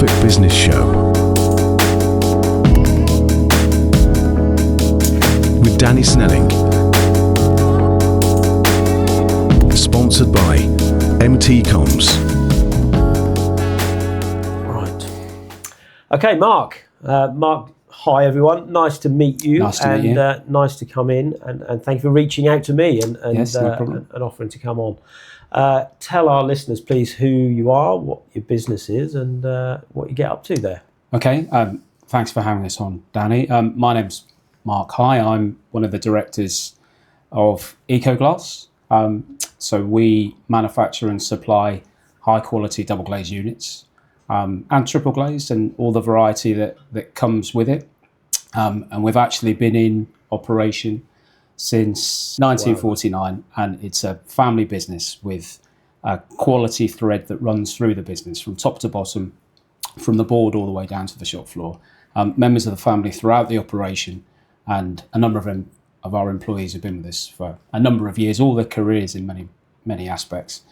Norfolk Business Show with Danny Snelling. Sponsored by MT Comms. Right. Okay, Mark. Mark, hi everyone. Nice to meet you. Nice to meet you. Nice to come in, and thank you for reaching out to me and Yes, no problem. and offering to come on. Tell our listeners, please, who you are, what your business is, and what you get up to there. Okay, thanks for having us on, Danny. My name's Mark. Hi, I'm one of the directors of Ecoglass. So we manufacture and supply high quality double glazed units and triple glazed and all the variety that comes with it. And we've actually been in operation since 1949, and it's a family business with a quality thread that runs through the business from top to bottom, from the board all the way down to the shop floor. Members of the family throughout the operation, and a number of our employees have been with us for a number of years, all their careers in many aspects.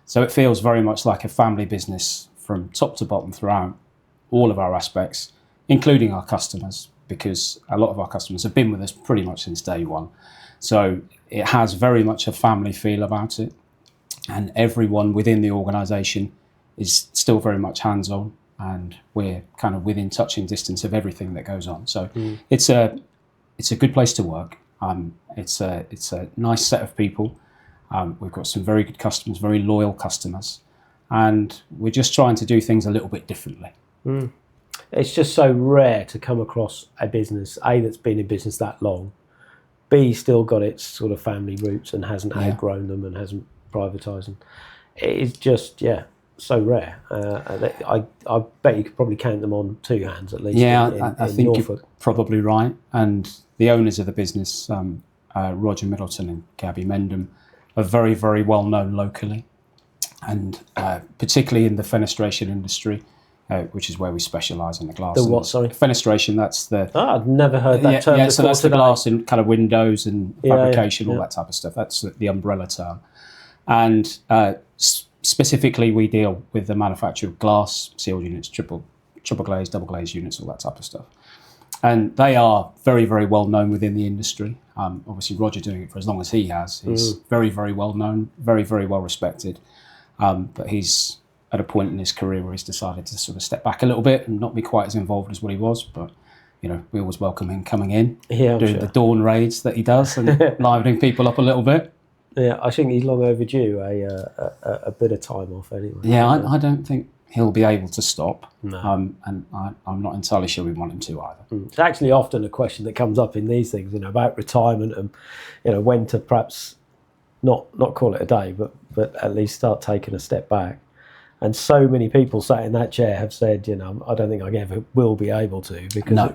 So it feels very much like a family business from top to bottom throughout all of our aspects, including our customers, because a lot of our customers have been with us pretty much since day one. So it has very much a family feel about it, and everyone within the organisation is still very much hands-on, and we're kind of within touching distance of everything that goes on. So it's a good place to work. It's a nice set of people. We've got some very good customers, very loyal customers, and we're just trying to do things a little bit differently. It's just so rare to come across a business, A, that's been in business that long, B, still got its sort of family roots and hasn't outgrown them and hasn't privatised them. It is just, so rare. I bet you could probably count them on two hands at least. I think Norfolk. You're probably right. And the owners of the business, Roger Middleton and Gabby Mendham, are very, very well known locally, and particularly in the fenestration industry, which is where we specialise in the glass. The what, sorry? Fenestration, that's the... I've never heard that term before. So that's the glass in kind of windows and fabrication, all yeah. that type of stuff. That's the umbrella term. And specifically, we deal with the manufacture of glass, sealed units, triple glazed, double glazed units, all that type of stuff. And they are very, very well known within the industry. Obviously, Roger doing it for as long as he has. He's very, very well known, very, very well respected. But he's at a point in his career where he's decided to sort of step back a little bit and not be quite as involved as what he was. But, you know, we always welcome him coming in, doing the dawn raids that he does and livening people up a little bit. Yeah, I think he's long overdue a bit of time off anyway. Yeah, I don't think he'll be able to stop. No. And I'm not entirely sure we want him to either. It's actually often a question that comes up in these things, about retirement and, when to perhaps not call it a day, but at least start taking a step back. And so many people sat in that chair have said, I don't think I ever will be able to, because,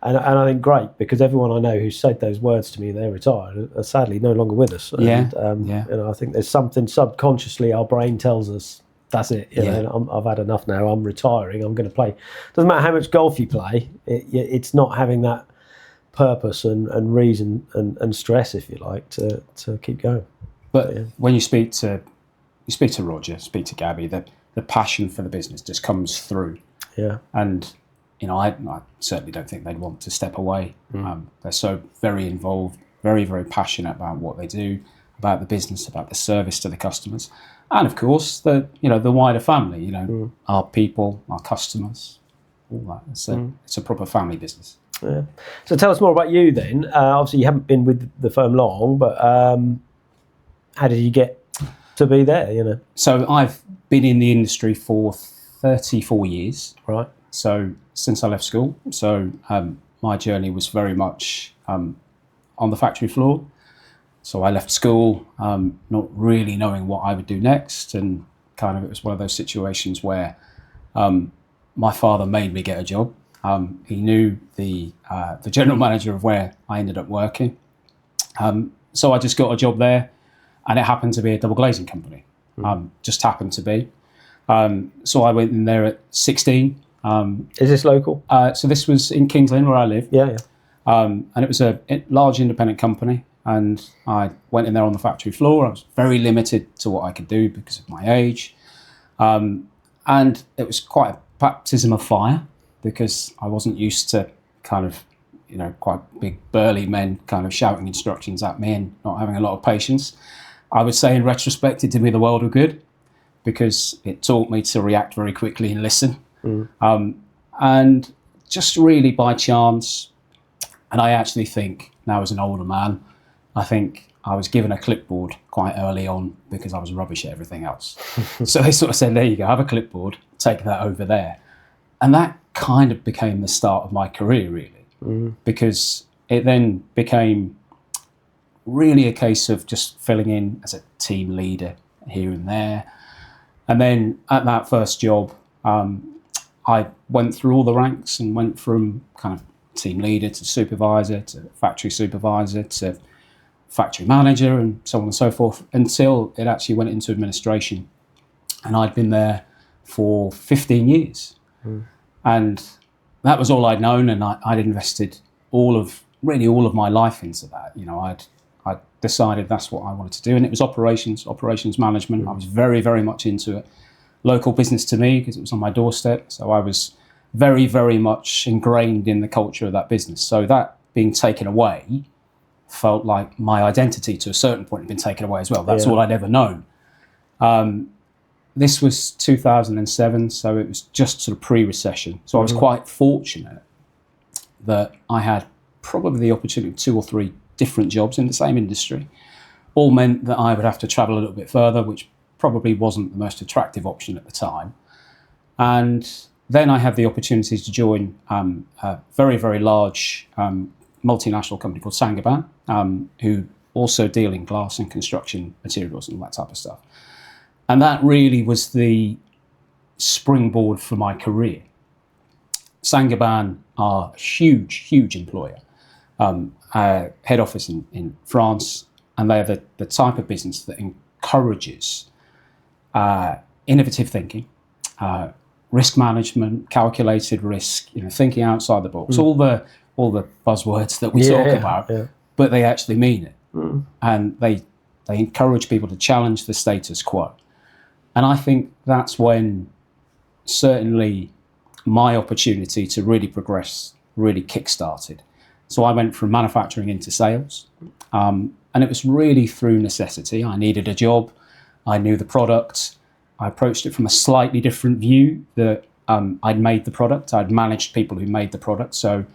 and I think great, because everyone I know who said those words to me, they're retired, are sadly no longer with us. And, I think there's something subconsciously our brain tells us, that's it. I've had enough now. I'm retiring. I'm going to play. Doesn't matter how much golf you play. It's not having that purpose and reason and stress, if you like, to keep going. But when you speak to Roger, speak to Gabby, the passion for the business just comes through. Yeah. And I certainly don't think they'd want to step away. They're so very involved, very, very passionate about what they do, about the business, about the service to the customers. And of course, the wider family, our people, our customers, all that. It's a proper family business. Yeah. So tell us more about you then. Obviously, you haven't been with the firm long, but how did you get to be there? So I've been in the industry for 34 years. Right. So since I left school. So my journey was very much on the factory floor. So I left school not really knowing what I would do next, and kind of it was one of those situations where my father made me get a job. He knew the general manager of where I ended up working. So I just got a job there, and it happened to be a double glazing company. Just happened to be. So I went in there at 16. Is this local? So this was in Kings Lynn, where I live. Yeah. And it was a large independent company, and I went in there on the factory floor. I was very limited to what I could do because of my age. And it was quite a baptism of fire, because I wasn't used to kind of, quite big burly men kind of shouting instructions at me and not having a lot of patience. I would say in retrospect, it did me the world of good, because it taught me to react very quickly and listen. And just really by chance, and I actually think now as an older man, I think I was given a clipboard quite early on because I was rubbish at everything else. So they sort of said, there you go, have a clipboard, take that over there. And that kind of became the start of my career, really, because it then became really a case of just filling in as a team leader here and there. And then at that first job, I went through all the ranks and went from kind of team leader to supervisor to factory supervisor to factory manager and so on and so forth, until it actually went into administration. And I'd been there for 15 years. And that was all I'd known, and I'd invested all of my life into that. I'd decided that's what I wanted to do, and it was operations management. I was very, very much into it. Local business to me, because it was on my doorstep, so I was very, very much ingrained in the culture of that business. So that being taken away felt like my identity to a certain point had been taken away as well. That's all I'd ever known. This was 2007, so it was just sort of pre-recession. So I was quite fortunate that I had probably the opportunity of 2 or 3 different jobs in the same industry. All meant that I would have to travel a little bit further, which probably wasn't the most attractive option at the time. And then I had the opportunity to join a very, very large multinational company called Saint-Gobain, who also deal in glass and construction materials and all that type of stuff. And that really was the springboard for my career. Saint-Gobain are a huge, huge employer, head office in France, and they're the type of business that encourages innovative thinking, risk management, calculated risk, thinking outside the box, all the buzzwords that we talk about, but they actually mean it. And they encourage people to challenge the status quo. And I think that's when certainly my opportunity to really progress really kick-started. So I went from manufacturing into sales, and it was really through necessity. I needed a job. I knew the product. I approached it from a slightly different view, that I'd made the product. I'd managed people who made the product. So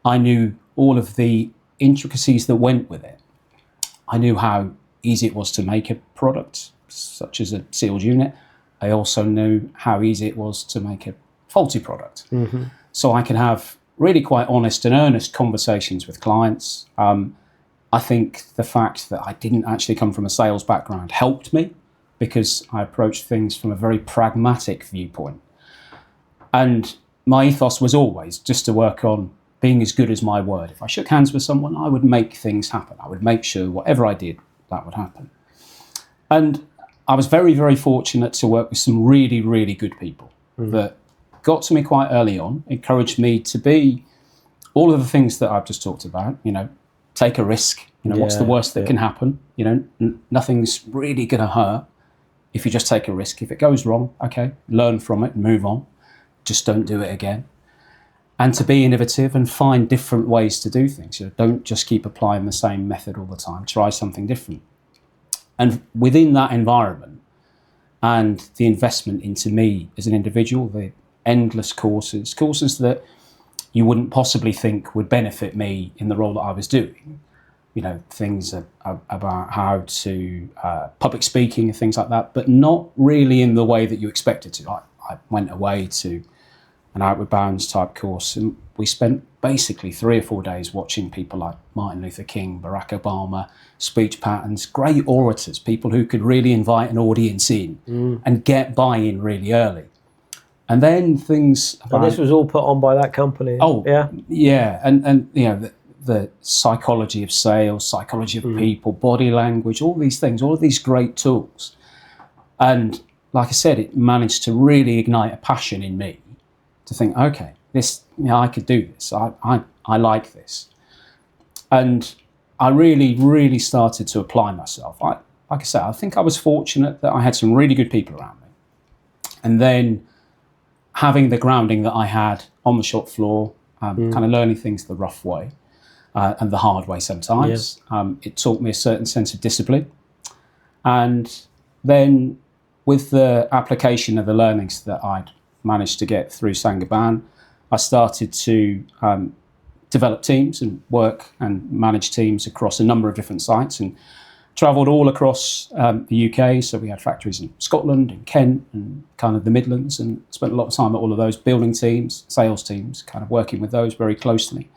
I knew all of the intricacies that went with it. I knew how easy it was to make a product, such as a sealed unit. I also knew how easy it was to make a faulty product. So I could have really quite honest and earnest conversations with clients. I think the fact that I didn't actually come from a sales background helped me, because I approached things from a very pragmatic viewpoint. And my ethos was always just to work on being as good as my word. If I shook hands with someone, I would make things happen. I would make sure whatever I did, that would happen. And I was very, very fortunate to work with some really, really good people that got to me quite early on, encouraged me to be all of the things that I've just talked about, take a risk. What's the worst that can happen? Nothing's really going to hurt if you just take a risk. If it goes wrong, okay, learn from it and move on. Just don't do it again. And to be innovative and find different ways to do things. Don't just keep applying the same method all the time. Try something different. And within that environment and the investment into me as an individual, the endless courses that you wouldn't possibly think would benefit me in the role that I was doing, things about how to public speaking and things like that, but not really in the way that you expected to. I went away to an Outward Bounds type course, and we spent basically 3 or 4 days watching people like Martin Luther King, Barack Obama, speech patterns, great orators, people who could really invite an audience in and get buy-in really early. And then things about, and this was all put on by that company. And the psychology of sales, psychology of people, body language, all these things, all of these great tools. And like I said, it managed to really ignite a passion in me to think, okay, this, I could do this. I like this. And I really, really started to apply myself. Like I said, I think I was fortunate that I had some really good people around me. And then having the grounding that I had on the shop floor, kind of learning things the rough way and the hard way sometimes, it taught me a certain sense of discipline. And then with the application of the learnings that I'd managed to get through Saint-Gobain, I started to develop teams and work and manage teams across a number of different sites, and travelled all across the UK. So we had factories in Scotland, in Kent, and kind of the Midlands, and spent a lot of time at all of those, building teams, sales teams, kind of working with those very closely,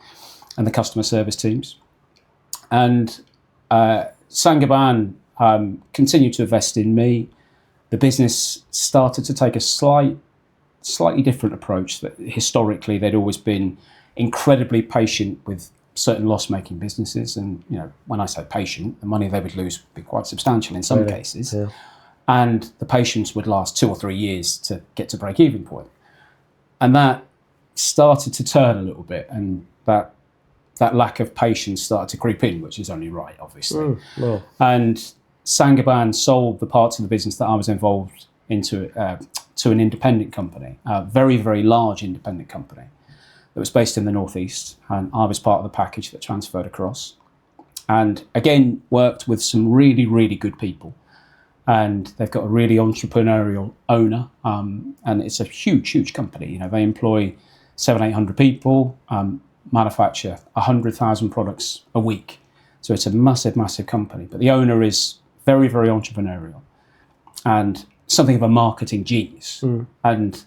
and the customer service teams. And Saint-Gobain continued to invest in me. The business started to take a slightly different approach. That historically they'd always been incredibly patient with certain loss-making businesses, and when I say patient, the money they would lose would be quite substantial in some cases, and the patience would last 2 or 3 years to get to break-even point. And that started to turn a little bit, and that lack of patience started to creep in, which is only right, obviously. And Saint-Gobain sold the parts of the business that I was involved into to an independent company, a very, very large independent company that was based in the Northeast, and I was part of the package that transferred across. And again, worked with some really, really good people. And they've got a really entrepreneurial owner, and it's a huge, huge company. They employ 700-800 people, manufacture 100,000 products a week. So it's a massive, massive company. But the owner is very, very entrepreneurial and something of a marketing genius. And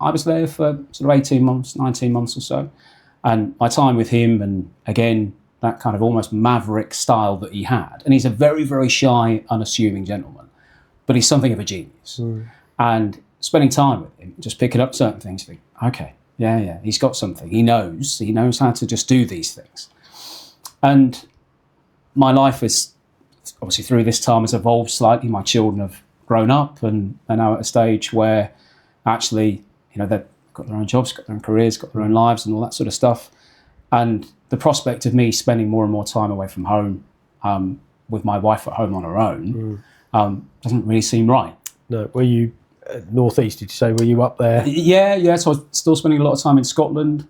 I was there for sort of 18 months, 19 months or so. And my time with him, and again, that kind of almost maverick style that he had. And he's a very, very shy, unassuming gentleman, but he's something of a genius. And spending time with him, just picking up certain things, think, okay, yeah, he's got something. He knows how to just do these things. And my life is, obviously through this time, has evolved slightly. My children have grown up and are now at a stage where actually, they've got their own jobs, got their own careers, got their own lives and all that sort of stuff. And the prospect of me spending more and more time away from home with my wife at home on her own doesn't really seem right. No, were you Northeast, did you say? Were you up there? Yeah. So I was still spending a lot of time in Scotland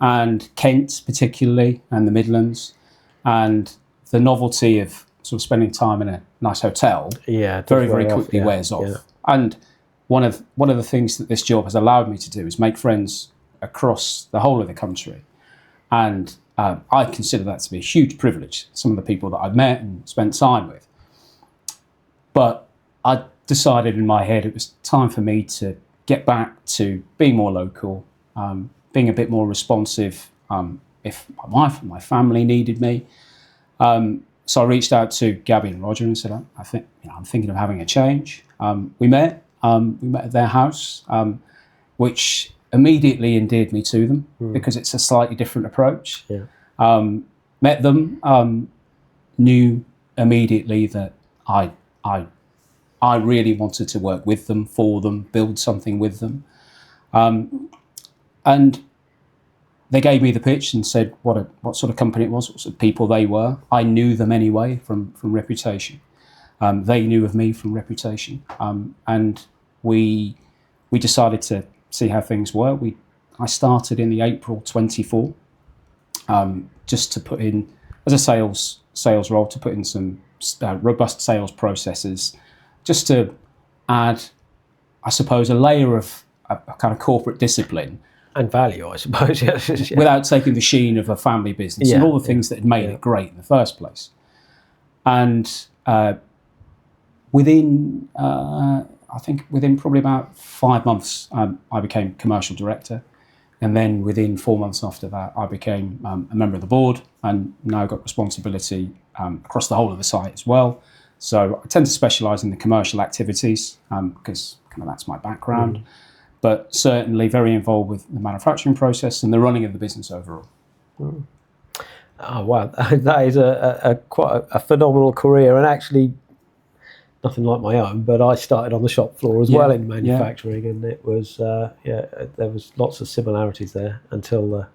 and Kent particularly, and the Midlands. And the novelty of sort of spending time in a nice hotel very, very quickly wears off. And one of the things that this job has allowed me to do is make friends across the whole of the country. And I consider that to be a huge privilege, some of the people that I've met and spent time with. But I decided in my head it was time for me to get back to being more local, being a bit more responsive if my wife and my family needed me. So I reached out to Gabby and Roger and said, I'm thinking of having a change. We met at their house, which immediately endeared me to them because it's a slightly different approach. Met them, knew immediately that I really wanted to work with them, for them, build something with them. And they gave me the pitch and said what sort of company it was, what sort of people they were. I knew them anyway from reputation. They knew of me from reputation. And we decided to see how things were. I started in the April 24, just to put in, as a sales role, to put in some robust sales processes, just to add, I suppose, a layer of a kind of corporate discipline. And value, I suppose, without taking the sheen of a family business and all the things that had made it great in the first place. And within probably about 5 months, I became commercial director. And then within 4 months after that, I became a member of the board, and now got responsibility across the whole of the site as well. So I tend to specialise in the commercial activities because kind of that's my background. But certainly very involved with the manufacturing process and the running of the business overall. Oh wow, that is quite a phenomenal career, and actually nothing like my own. But I started on the shop floor as well in manufacturing, and it was there was lots of similarities there until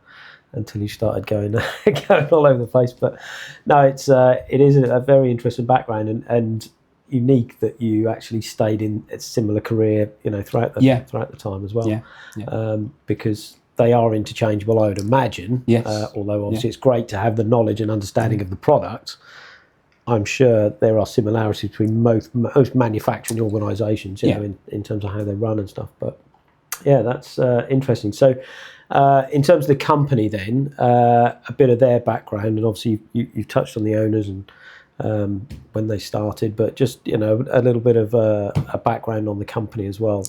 you started going all over the place. But no, it is a very interesting background, and unique that you actually stayed in a similar career, throughout the time as well. Yeah. Because they are interchangeable, I would imagine. Yes. Although obviously it's great to have the knowledge and understanding of the product. I'm sure there are similarities between most manufacturing organisations, in terms of how they run and stuff. But yeah, that's interesting. So, in terms of the company, then a bit of their background, and obviously you've touched on the owners and when they started, but just a little bit of a background on the company as well.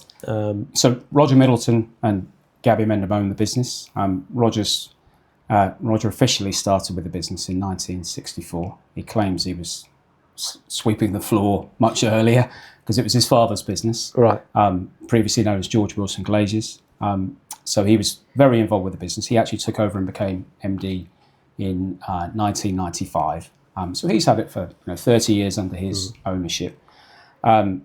So Roger Middleton and Gabby Mendham own the business. Roger officially started with the business in 1964. He claims he was sweeping the floor much earlier because it was his father's business, right? Previously known as George Wilson Glaziers. So he was very involved with the business. He actually took over and became MD in 1995. So he's had it for 30 years under his ownership, and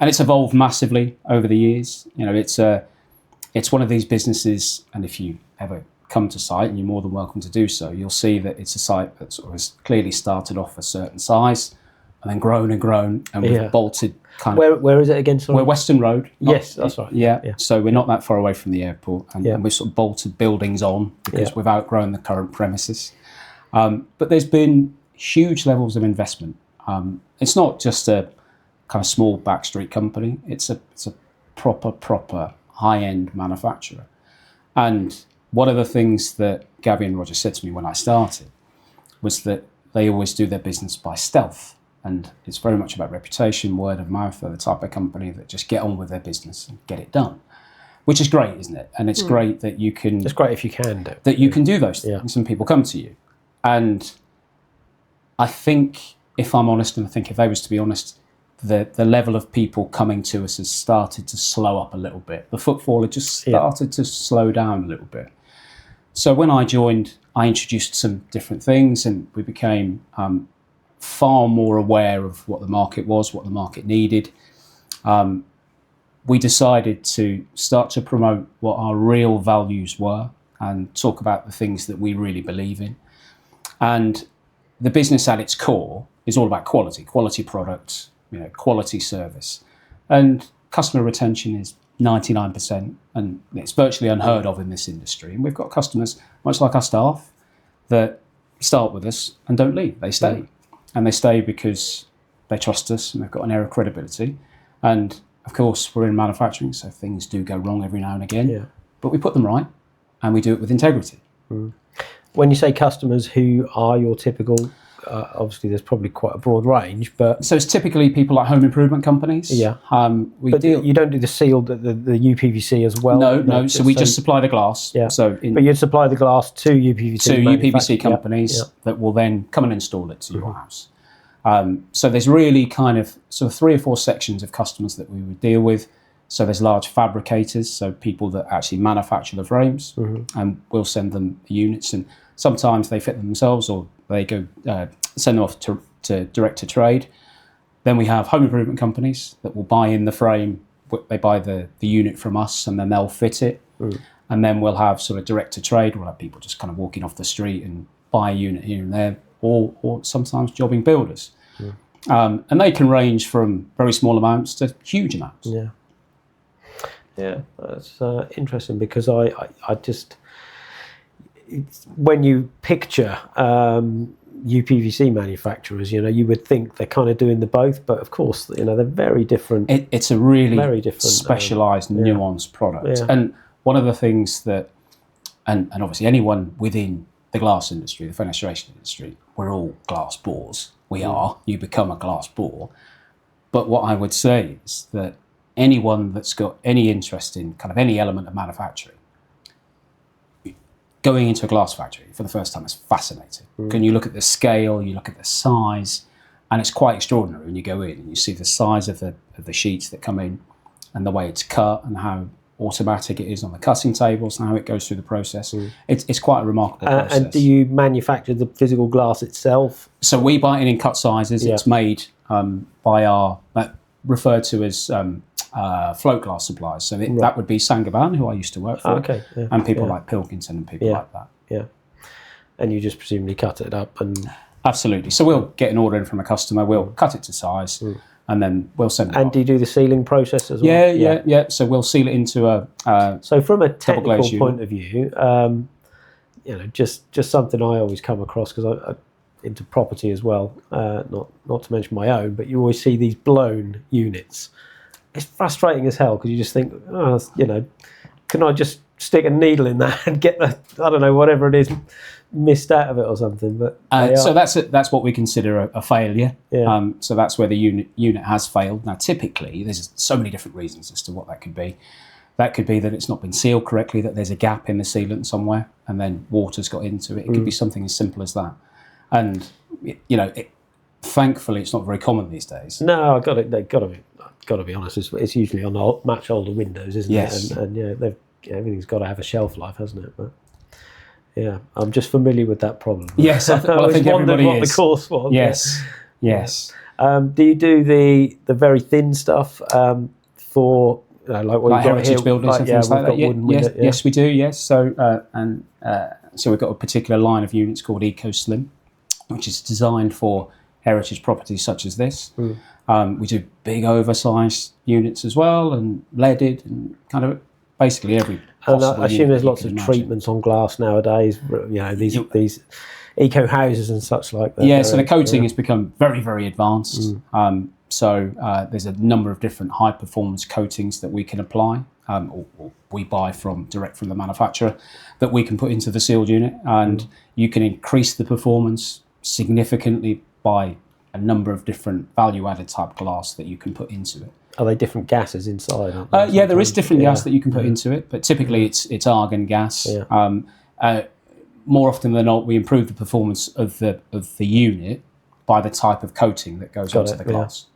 it's evolved massively over the years. It's one of these businesses, and if you ever come to site, and you're more than welcome to do so, you'll see that it's a site that sort of has clearly started off a certain size and then grown and grown, and we've bolted kind of... Where is it again? Sorry? We're Western Road. Yes, that's right. Yeah. So we're not that far away from the airport, and we've sort of bolted buildings on because we've outgrown the current premises. But there's been huge levels of investment. It's not just a kind of small backstreet company. It's a proper high-end manufacturer. And one of the things that Gabby and Roger said to me when I started was that they always do their business by stealth. And it's very much about reputation, word of mouth. They're the type of company that just get on with their business and get it done, which is great, isn't it? And it's great that you can... It's great if you can do. That you can do those things and people come to you. And I think, if I'm honest, and I think if they was to be honest, the level of people coming to us has started to slow up a little bit. The footfall had just started to slow down a little bit. So when I joined, I introduced some different things, and we became far more aware of what the market was, what the market needed. We decided to start to promote what our real values were and talk about the things that we really believe in. And the business at its core is all about quality products, quality service. And customer retention is 99%, and it's virtually unheard of in this industry. And we've got customers, much like our staff, that start with us and don't leave. They stay. And they stay because they trust us and they've got an air of credibility. And of course, we're in manufacturing, so things do go wrong every now and again. Yeah. But we put them right, and we do it with integrity. When you say customers, who are your typical... obviously, there's probably quite a broad range, but... So it's typically people like home improvement companies. Yeah. You don't do the sealed, the UPVC as well? No. So we just supply the glass. Yeah. So but you'd supply the glass to UPVC companies that will then come and install it to your house. So there's really kind of sort of 3 or 4 sections of customers that we would deal with. So there's large fabricators, so people that actually manufacture the frames, and we'll send them the units, and sometimes they fit them themselves, or they go send them off to direct to trade. Then we have home improvement companies that will buy in the frame. They buy the unit from us, and then they'll fit it. And then we'll have sort of direct to trade. We'll have people just kind of walking off the street and buy a unit here and there, or sometimes jobbing builders. And they can range from very small amounts to huge amounts. Yeah, that's interesting, because I just... when you picture UPVC manufacturers, you would think they're kind of doing the both, but of course, they're very different. It's a really very different, specialised, nuanced product. And one of the things that, and obviously anyone within the glass industry, the fenestration industry, we're all glass bores. We are. You become a glass bore. But what I would say is that anyone that's got any interest in kind of any element of manufacturing, going into a glass factory for the first time is fascinating. Can you look at the scale, you look at the size, and it's quite extraordinary when you go in and you see the size of the sheets that come in, and the way it's cut, and how automatic it is on the cutting tables, and how it goes through the process. It's quite a remarkable process. And do you manufacture the physical glass itself? So we buy it in cut sizes. It's made by our, referred to as float glass suppliers. So that would be Saint-Gobain, who I used to work for, and people like Pilkington and people like that. Yeah. And you just presumably cut it up and... Absolutely. So we'll get an order in from a customer, we'll cut it to size, and then we'll send it And off. do you do the sealing process as well? Yeah. So we'll seal it into a So from a technical glazed point of view, just something I always come across, because I'm into property as well, not to mention my own, but you always see these blown units. It's frustrating as hell, because you just think, can I just stick a needle in that and get the, I don't know, whatever it is, missed out of it or something? But so that's what we consider a failure. Yeah. So that's where the unit has failed. Now, typically, there's so many different reasons as to what that could be. That could be that it's not been sealed correctly, that there's a gap in the sealant somewhere, and then water's got into it. It could be something as simple as that. And thankfully, it's not very common these days. No, they've got to be honest. It's usually on much older windows, isn't Yes. it? And everything's got to have a shelf life, hasn't it? But yeah, I'm just familiar with that problem. Yes, I always think wondered everybody what is. the course was. Yes. Do you do the very thin stuff for like what Like you've got heritage here? buildings and things like that. Yes, we do. Yes. So so we've got a particular line of units called EcoSlim, which is designed for heritage properties such as this. We do big oversized units as well, and leaded, and kind of basically every And possible I assume unit there's that you lots can of imagine. treatments on glass nowadays. These eco houses and such like that. Yeah, so the coating has become very, very advanced. So there's a number of different high performance coatings that we can apply, or we buy direct from the manufacturer, that we can put into the sealed unit, and you can increase the performance significantly by a number of different value added type glass that you can put into it. Are they different gases inside? Aren't they, Yeah, there is sometimes? different gas that you can put into it, but typically it's argon gas. Yeah. More often than not, we improve the performance of the unit by the type of coating that goes onto the glass.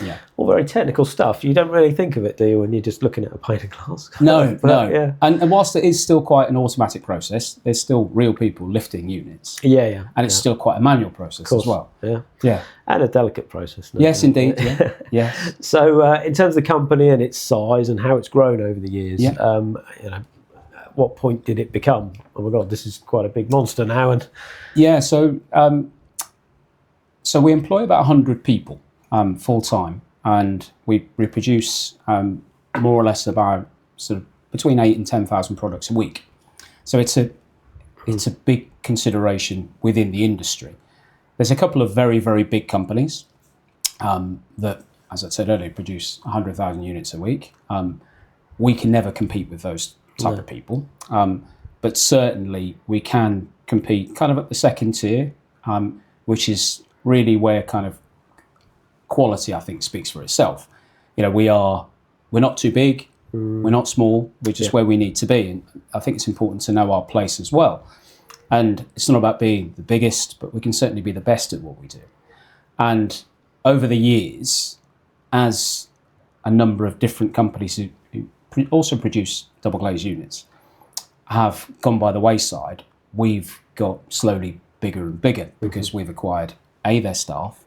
Yeah. All very technical stuff. You don't really think of it, do you, when you're just looking at a pane of glass? No. Yeah. And whilst it is still quite an automatic process, there's still real people lifting units. Yeah. And it's still quite a manual process as well. Yeah. And a delicate process. Yes, indeed. Yeah. Yes. So, in terms of the company and its size and how it's grown over the years, at what point did it become, oh my God, this is quite a big monster now? And yeah, so we employ about 100 people full time, and we produce more or less about sort of between 8,000 and 10,000 products a week. So it's a big consideration within the industry. There's a couple of very, very big companies that, as I said earlier, produce 100,000 units a week. We can never compete with those type of people, but certainly we can compete kind of at the second tier, which is really where kind of quality, I think, speaks for itself. We're not too big, we're not small, we're just where we need to be, and I think it's important to know our place as well. And it's not about being the biggest, but we can certainly be the best at what we do. And over the years, as a number of different companies who also produce double glazed units have gone by the wayside, we've got slowly bigger and bigger because we've acquired A, their staff,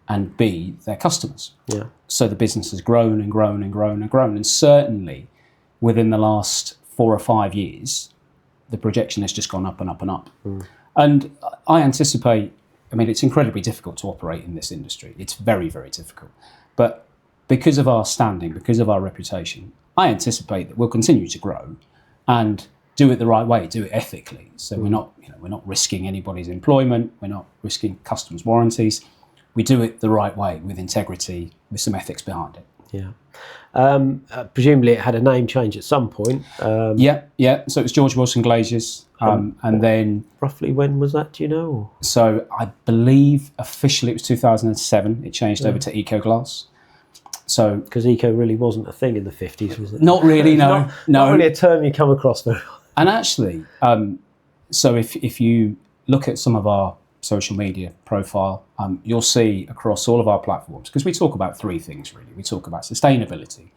and B, their customers. yeah. So the business has grown and grown and grown and grown. And certainly within the last 4 or 5 years, the projection has just gone up and up and up. And I anticipate, it's incredibly difficult to operate in this industry. It's very, very difficult. But because of our standing, because of our reputation, I anticipate that we'll continue to grow and do it the right way, do it ethically. So we're not risking anybody's employment, we're not risking customers' warranties. We do it the right way, with integrity, with some ethics behind it. Yeah. Presumably it had a name change at some point. Yeah. So it was George Wilson Glaziers, and then Roughly when was that, do you know? so I believe officially it was 2007. It changed over to Ecoglass. So Because eco really wasn't a thing in the 50s, was it? not really, no. Not really a term you come across very often. And actually, so if you look at some of our social media profile, you'll see across all of our platforms, because we talk about 3 things really. We talk about sustainability,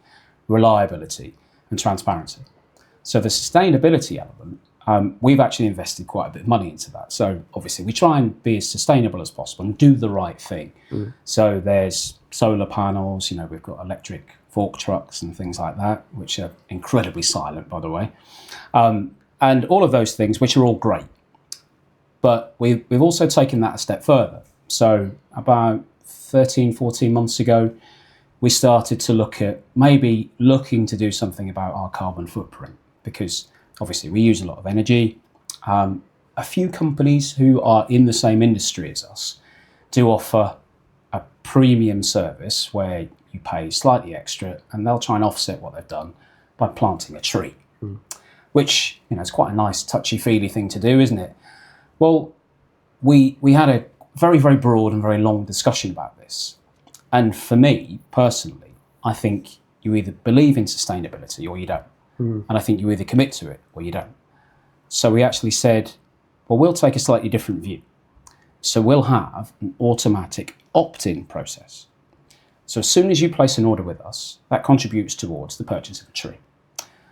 reliability, and transparency. So the sustainability element, we've actually invested quite a bit of money into that. So obviously we try and be as sustainable as possible and do the right thing. So there's solar panels, we've got electric fork trucks and things like that, which are incredibly silent, by the way. And all of those things, which are all great. But we've also taken that a step further. So about 13, 14 months ago, we started to look at maybe looking to do something about our carbon footprint, because obviously we use a lot of energy. A few companies who are in the same industry as us do offer a premium service where you pay slightly extra and they'll try and offset what they've done by planting a tree, which, you know, is quite a nice touchy-feely thing to do, isn't it? Well, we had a very, very broad and very long discussion about this. And for me, personally, I think you either believe in sustainability or you don't. And I think you either commit to it or you don't. So we actually said, well, we'll take a slightly different view. So we'll have an automatic opt-in process. So as soon as you place an order with us, that contributes towards the purchase of a tree.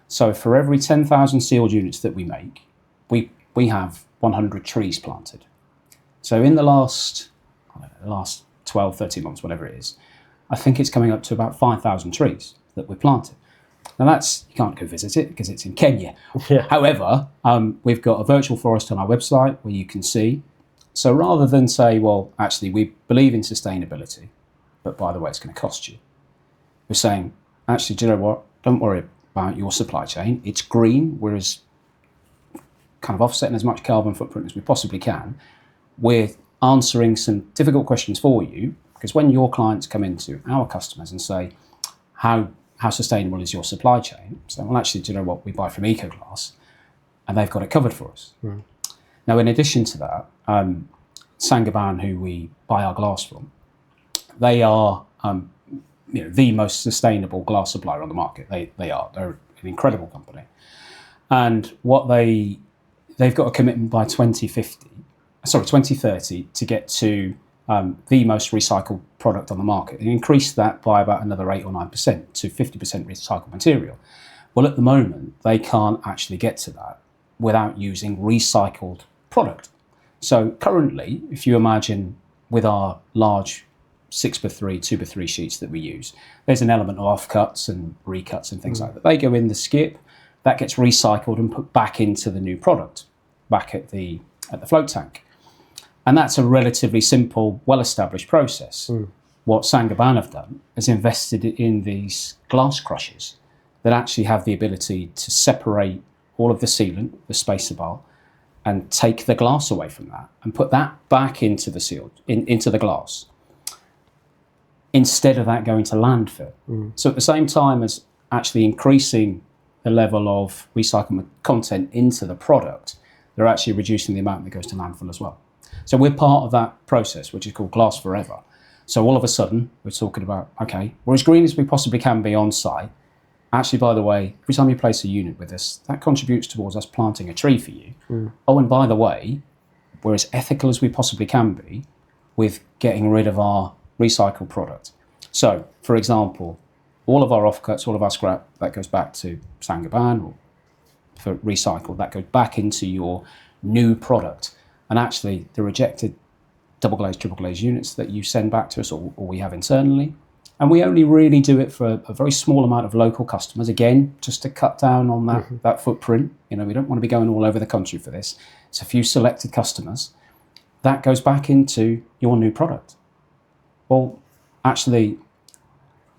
So for every 10,000 sealed units that we make, we have 100 trees planted. So in the last 12, 13 months, whatever it is, I think it's coming up to about 5,000 trees that we've planted. Now that's, you can't go visit it because it's in Kenya. Yeah. However, we've got a virtual forest on our website where you can see. So rather than say, well, actually we believe in sustainability, but by the way, it's going to cost you, we're saying, actually, do you know what? Don't worry about your supply chain. It's green. We're as kind of offsetting as much carbon footprint as we possibly can. We're answering some difficult questions for you, because when your clients come into our customers and say, how sustainable is your supply chain? So, well, actually, do you know what? We buy from Ecoglass, and they've got it covered for us. Now, in addition to that, Saint-Gobain, who we buy our glass from, they are the most sustainable glass supplier on the market. They're an incredible company, and what they've got a commitment by 2030 to get to the most recycled product on the market, and increase that by about another 8 or 9% to 50% recycled material. Well, at the moment, they can't actually get to that without using recycled product. So currently, if you imagine with our large 6x3, 2x3 sheets that we use, there's an element of offcuts and recuts and things like that. They go in the skip, that gets recycled and put back into the new product, back at the float tank. And that's a relatively simple, well-established process. What Saint-Gobain have done is invested in these glass crushers that actually have the ability to separate all of the sealant, the spacer bar, and take the glass away from that and put that back into the into the glass, instead of that going to landfill. So at the same time as actually increasing the level of recycled content into the product, they're actually reducing the amount that goes to landfill as well. So we're part of that process, which is called Glass Forever. So all of a sudden, we're talking about, okay, we're as green as we possibly can be on site. Actually, by the way, every time you place a unit with us, that contributes towards us planting a tree for you. Oh, and by the way, we're as ethical as we possibly can be with getting rid of our recycled product. So, for example, all of our offcuts, all of our scrap, that goes back to Saint-Gobain, or for recycled, that goes back into your new product. And actually, the rejected double glazed, triple glazed units that you send back to us, or we have internally, and we only really do it for a very small amount of local customers, again, just to cut down on that footprint. You know, we don't want to be going all over the country for this. It's a few selected customers. That goes back into your new product. Well, actually,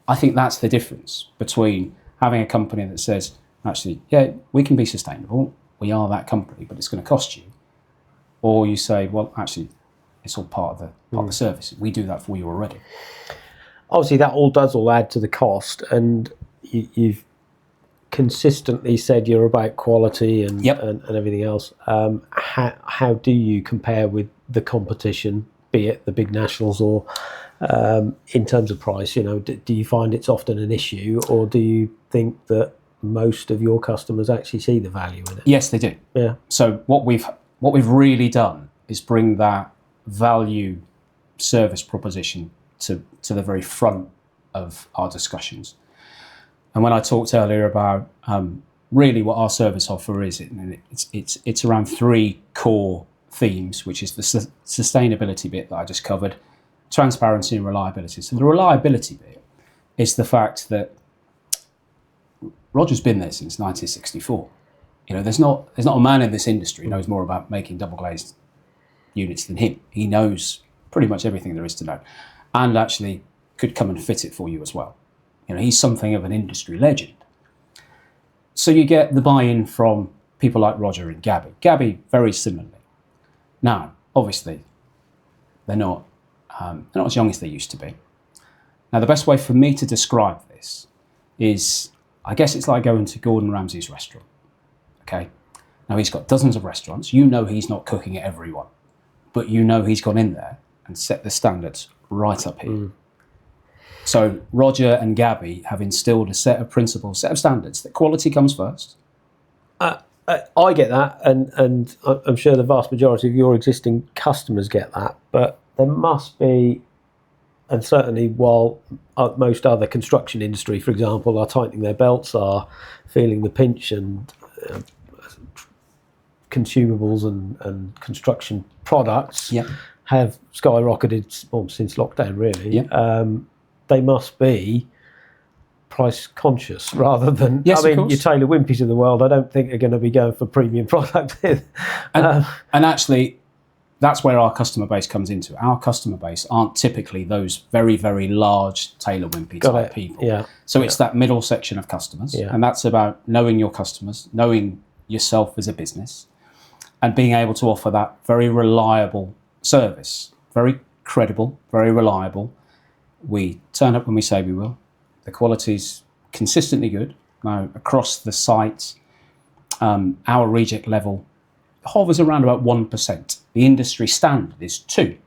I think that's the difference between having a company that says, actually, yeah, we can be sustainable, we are that company, but it's going to cost you. Or you say, well, actually, it's all part of the service. We do that for you already. Obviously, that all does add to the cost, and you've consistently said you're about quality and everything else. How do you compare with the competition, be it the big nationals or in terms of price? You know, do you find it's often an issue, or do you think that most of your customers actually see the value in it? Yes, they do. Yeah. So what we've really done is bring that value service proposition to the very front of our discussions. And when I talked earlier about really what our service offer is, it's around 3 core themes, which is the sustainability bit that I just covered, transparency and reliability. So the reliability bit is the fact that Roger's been there since 1964. You know, there's not a man in this industry who knows more about making double glazed units than him. He knows pretty much everything there is to know. and actually could come and fit it for you as well. You know, he's something of an industry legend. So you get the buy-in from people like Roger and Gabby. Gabby, very similarly. Now, obviously, they're not as young as they used to be. Now, the best way for me to describe this is, I guess it's like going to Gordon Ramsay's restaurant. Okay. Now, he's got dozens of restaurants. You know he's not cooking at every one, but you know he's gone in there and set the standards right up here. So Roger and Gabby have instilled a set of principles, set of standards, that quality comes first. I get that, and I'm sure the vast majority of your existing customers get that, but there must be, and certainly while most other construction industry, for example, are tightening their belts, are feeling the pinch, and consumables and construction products have skyrocketed since lockdown, really. They must be price conscious rather than, yes, I mean, of course. your Taylor Wimpey's of the world, I don't think are going to be going for premium product. And actually, that's where our customer base comes into. Our customer base aren't typically those very, very large Taylor Wimpey type people. Yeah. So it's that middle section of customers, and that's about knowing your customers, knowing yourself as a business, and being able to offer that very reliable service, very credible, very reliable. We turn up when we say we will. The quality's consistently good. Now, across the site, our reject level hovers around about 1%. The industry standard is 2%.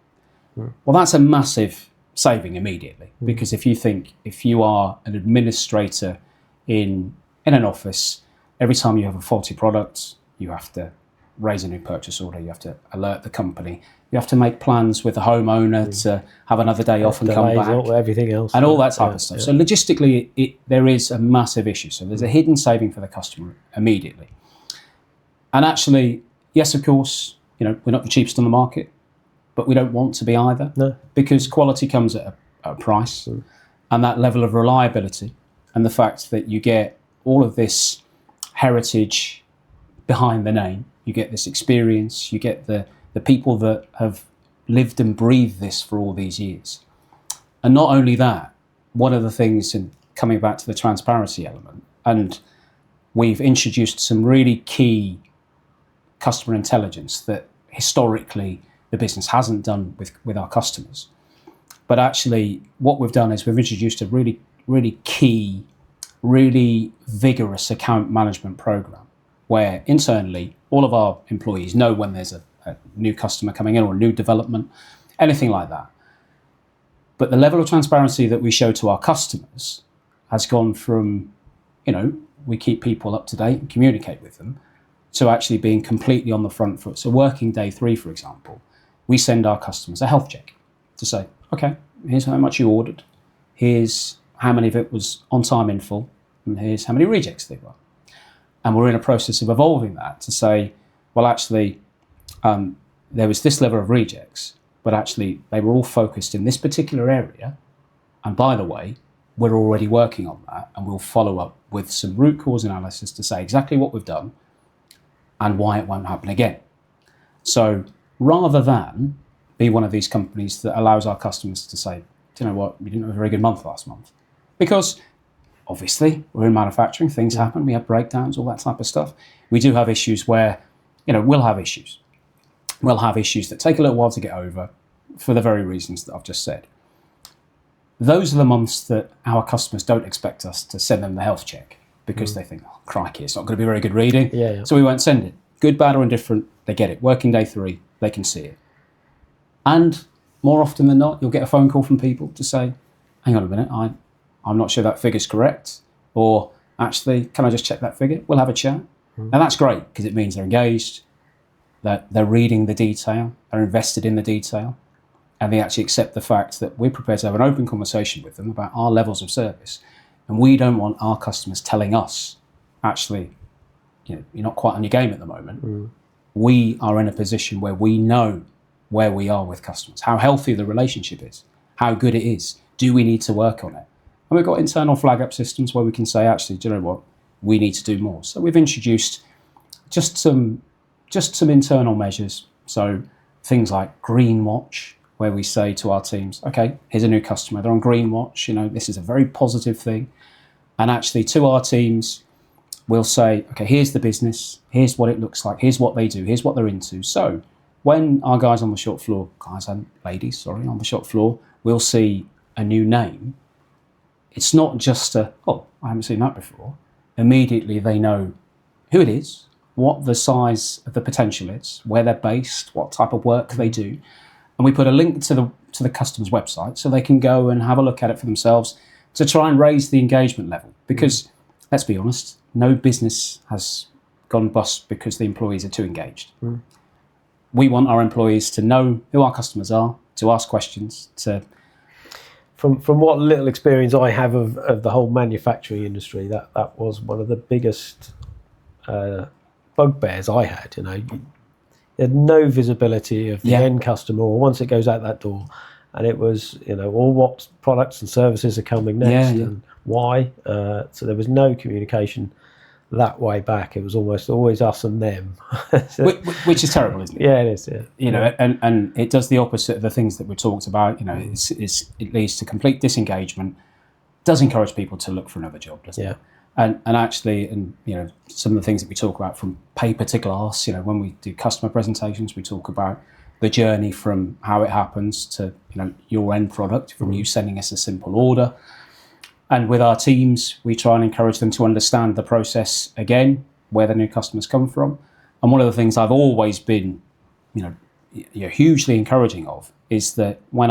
Well, that's a massive saving immediately, because if you are an administrator in an office, every time you have a faulty product, you have to raise a new purchase order, you have to alert the company, you have to make plans with the homeowner to have another day off and come back, everything else, and all that type of stuff. So logistically, there is a massive issue. So there's a hidden saving for the customer immediately. And actually, yes, of course, we're not the cheapest on the market, but we don't want to be either. No. Because quality comes at a price, and that level of reliability, and the fact that you get all of this heritage behind the name, you get this experience, you get the people that have lived and breathed this for all these years. And not only that, one of the things, and coming back to the transparency element, and we've introduced some really key customer intelligence that historically the business hasn't done with our customers. But actually what we've done is we've introduced a really, really key, really vigorous account management program, where internally all of our employees know when there's a new customer coming in or a new development, anything like that. But the level of transparency that we show to our customers has gone from, we keep people up to date and communicate with them, to actually being completely on the front foot. So working day 3, for example, we send our customers a health check to say, okay, here's how much you ordered, here's how many of it was on time in full, and here's how many rejects there were. And we're in a process of evolving that to say, well, actually, there was this level of rejects, but actually they were all focused in this particular area. And by the way, we're already working on that, and we'll follow up with some root cause analysis to say exactly what we've done and why it won't happen again. So rather than be one of these companies that allows our customers to say, do you know what, we didn't have a very good month last month. Because obviously we're in manufacturing, things happen, we have breakdowns, all that type of stuff. We do have issues where, we'll have issues. We'll have issues that take a little while to get over for the very reasons that I've just said. Those are the months that our customers don't expect us to send them the health check, because they think, oh, crikey, it's not going to be very good reading. So we won't send it. Good, bad, or indifferent, they get it. Working day 3, they can see it. And more often than not, you'll get a phone call from people to say, hang on a minute, I'm not sure that figure's correct. Or actually, can I just check that figure? We'll have a chat. And that's great, because it means they're engaged, that they're reading the detail, they're invested in the detail, and they actually accept the fact that we're prepared to have an open conversation with them about our levels of service. And we don't want our customers telling us, actually, you're not quite on your game at the moment. We are in a position where we know where we are with customers, how healthy the relationship is, how good it is, do we need to work on it? And we've got internal flag up systems where we can say, actually, do you know what, we need to do more. So we've introduced just some internal measures. So things like green watch, where we say to our teams, okay, here's a new customer, they're on green watch, this is a very positive thing. And actually to our teams, we'll say, okay, here's the business, here's what it looks like, here's what they do, here's what they're into. So when our guys on the shop floor, guys and ladies, sorry, on the shop floor, we'll see a new name, it's not just I haven't seen that before. Immediately they know who it is, what the size of the potential is, where they're based, what type of work they do. And we put a link to the customer's website so they can go and have a look at it for themselves to try and raise the engagement level. Because let's be honest, no business has gone bust because the employees are too engaged. We want our employees to know who our customers are, to ask questions, to... From what little experience I have of the whole manufacturing industry, that was one of the biggest bugbears I had. You had no visibility of the end customer, or once it goes out that door, and it was all what products and services are coming next and why. So there was no communication that way back. It was almost always us and them, which is terrible, isn't it? Yeah, it is. Yeah, and it does the opposite of the things that we talked about. It leads to complete disengagement. Does encourage people to look for another job, doesn't it? And actually, some of the things that we talk about, from paper to glass. When we do customer presentations, we talk about the journey from how it happens to your end product, from you sending us a simple order. And with our teams, we try and encourage them to understand the process again, where the new customers come from. And one of the things I've always been, hugely encouraging of is that when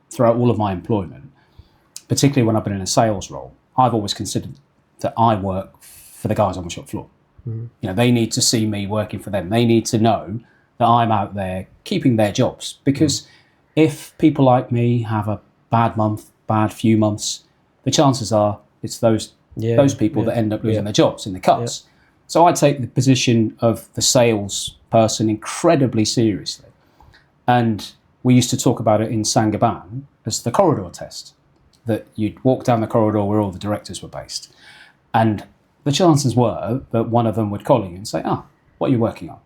throughout all of my employment, particularly when I've been in a sales role, I've always considered that I work for the guys on the shop floor. They need to see me working for them. They need to know that I'm out there keeping their jobs. Because if people like me have a bad month, bad few months, the chances are it's those people that end up losing their jobs in the cuts. So I take the position of the sales person incredibly seriously. And we used to talk about it in Saint-Gobain as the corridor test, that you'd walk down the corridor where all the directors were based. And the chances were that one of them would call you and say, what are you working on?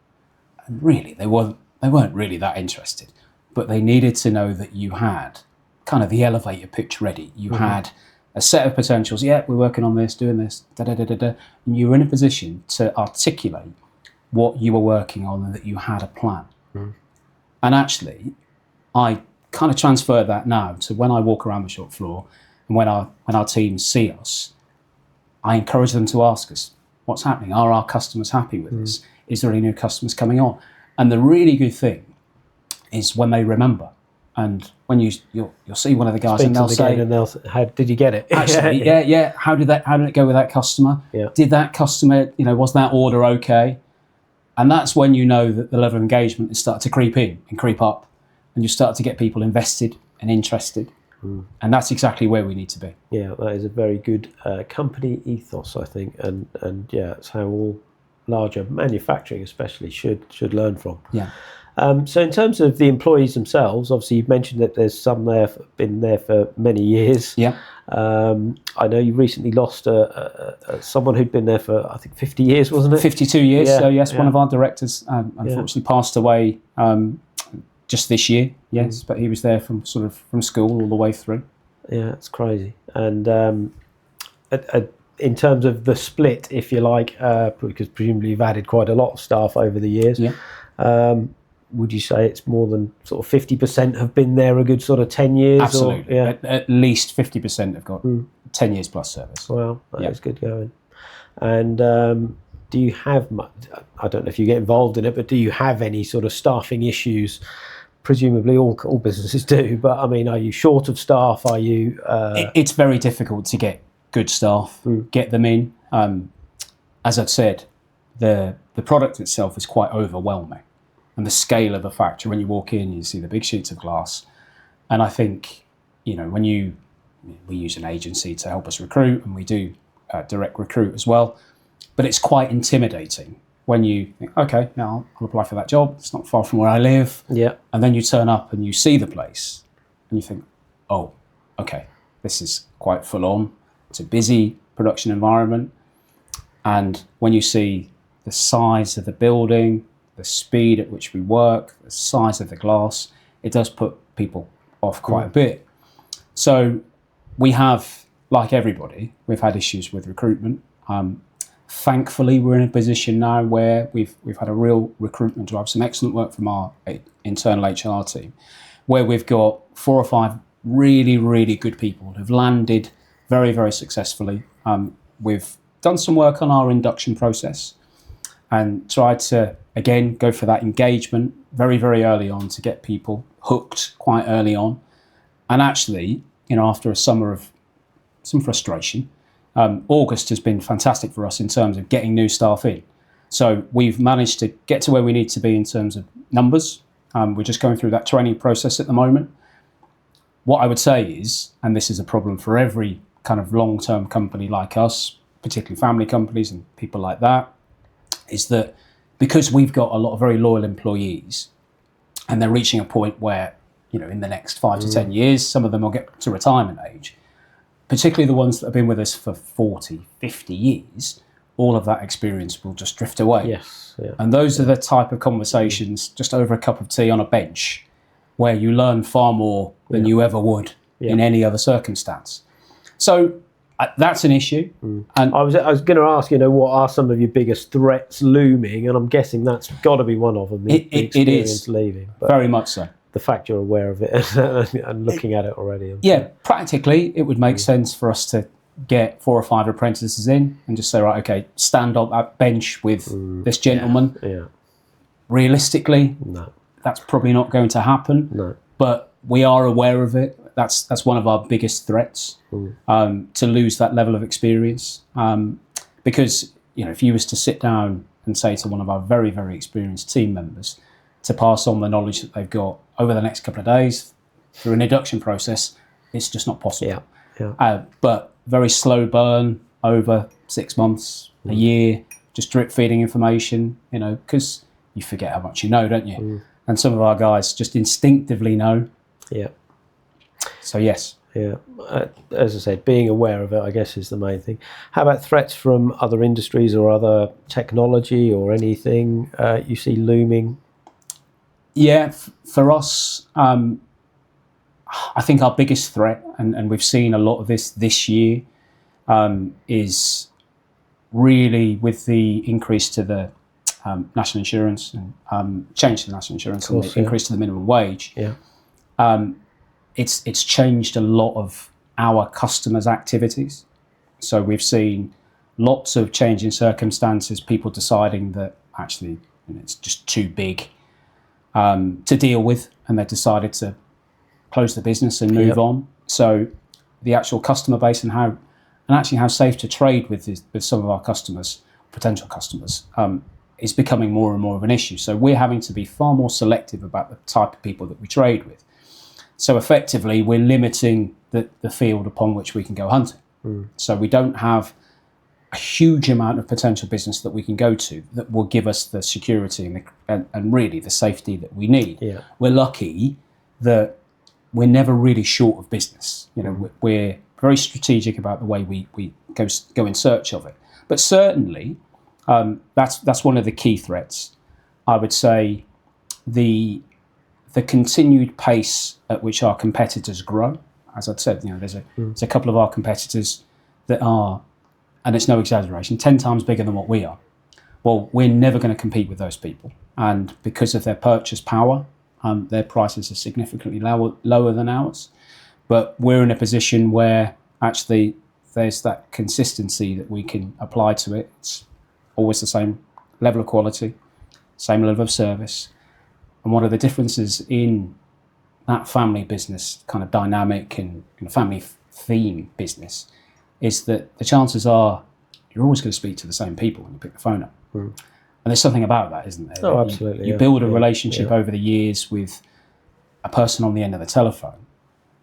And really, they weren't really that interested. But they needed to know that you had kind of the elevator pitch ready. You had a set of potentials. We're working on this, doing this, and you were in a position to articulate what you were working on and that you had a plan. And actually, I kind of transfer that now to when I walk around the shop floor and when our teams see us, I encourage them to ask us, what's happening? Are our customers happy with this? Is there any new customers coming on? And the really good thing is when they remember. And when you'll see one of the guys and they'll say, "How did you get it?" Actually, How did it go with that customer? Did that customer, was that order okay? And that's when you know that the level of engagement is starting to creep in and creep up, and you start to get people invested and interested. And that's exactly where we need to be. Yeah, that is a very good company ethos, I think, and it's how all larger manufacturing, especially, should learn from. Yeah. So in terms of the employees themselves, obviously you've mentioned that there's some been there for many years. Yeah. I know you recently lost someone who'd been there for, I think, 50 years, wasn't it? 52 years. So yes, one of our directors unfortunately passed away just this year. Yes, but he was there from school all the way through. Yeah, it's crazy. And in terms of the split, if you like, because presumably you've added quite a lot of staff over the years. Yeah. Would you say it's more than sort of 50% have been there a good sort of 10 years? Absolutely. At least 50% have got 10 years plus service. Well, that is good going. And do you have much, I don't know if you get involved in it, but do you have any sort of staffing issues? Presumably all businesses do, but I mean, are you short of staff? Are you... It's very difficult to get good staff, get them in. As I've said, the product itself is quite overwhelming. And the scale of the factory, when you walk in, you see the big sheets of glass. And I think, when we use an agency to help us recruit, and we do direct recruit as well, but it's quite intimidating when you think, okay, now I'll apply for that job. It's not far from where I live. Yeah. And then you turn up and you see the place and you think, oh, okay, this is quite full on. It's a busy production environment. And when you see the size of the building, the speed at which we work, the size of the glass, it does put people off quite a bit. So we have, like everybody, we've had issues with recruitment. Thankfully, we're in a position now where we've had a real recruitment drive, some excellent work from our internal HR team, where we've got 4 or 5 really, really good people who've landed very, very successfully. We've done some work on our induction process and tried to, again, go for that engagement very, very early on to get people hooked quite early on. And actually, after a summer of some frustration, August has been fantastic for us in terms of getting new staff in. So we've managed to get to where we need to be in terms of numbers. We're just going through that training process at the moment. What I would say is, and this is a problem for every kind of long-term company like us, particularly family companies and people like that, is that because we've got a lot of very loyal employees and they're reaching a point where, in the next 5 to 10 years, some of them will get to retirement age, particularly the ones that have been with us for 40, 50 years, all of that experience will just drift away. Yes. Yeah. And those are the type of conversations just over a cup of tea on a bench where you learn far more than you ever would in any other circumstance. So that's an issue. And I was going to ask, what are some of your biggest threats looming? And I'm guessing that's got to be one of them, the experience it is leaving. But very much so. the fact you're aware of it and looking at it already. Yeah, practically, it would make sense for us to get 4 or 5 apprentices in and just say, right, okay, stand on that bench with this gentleman. Yeah. Realistically, No. that's probably not going to happen. No. But we are aware of it. That's one of our biggest threats, to lose that level of experience. Because, if you was to sit down and say to one of our very, very experienced team members to pass on the knowledge that they've got over the next couple of days through an induction process, it's just not possible. Yeah. But very slow burn over 6 months, a year, just drip feeding information, because you forget how much you know, don't you? And some of our guys just instinctively know. Yeah. So yes. Yeah. As I said, being aware of it, I guess, is the main thing. How about threats from other industries or other technology or anything you see looming? Yeah, for us, I think our biggest threat, and we've seen a lot of this year, is really with the increase to the national insurance and change to the national insurance and the increase to the minimum wage. Yeah. It's changed a lot of our customers' activities. So we've seen lots of change in circumstances, people deciding that actually it's just too big to deal with, and they decided to close the business and move on. So the actual customer base and how safe to trade with some of our customers, potential customers, is becoming more and more of an issue. So we're having to be far more selective about the type of people that we trade with. So effectively, we're limiting the field upon which we can go hunting. So we don't have a huge amount of potential business that we can go to that will give us the security and really the safety that we need. Yeah. We're lucky that we're never really short of business. We're very strategic about the way we go in search of it. But certainly, that's one of the key threats. I would say the continued pace at which our competitors grow. As I've said, there's a couple of our competitors that are, and it's no exaggeration, 10 times bigger than what we are. Well, we're never going to compete with those people. And because of their purchase power, their prices are significantly lower than ours. But we're in a position where actually there's that consistency that we can apply to it. It's always the same level of quality, same level of service. And one of the differences in that family business kind of dynamic and family theme business is that the chances are you're always going to speak to the same people when you pick the phone up. And there's something about that, isn't there? Oh, absolutely. You build a relationship over the years with a person on the end of the telephone.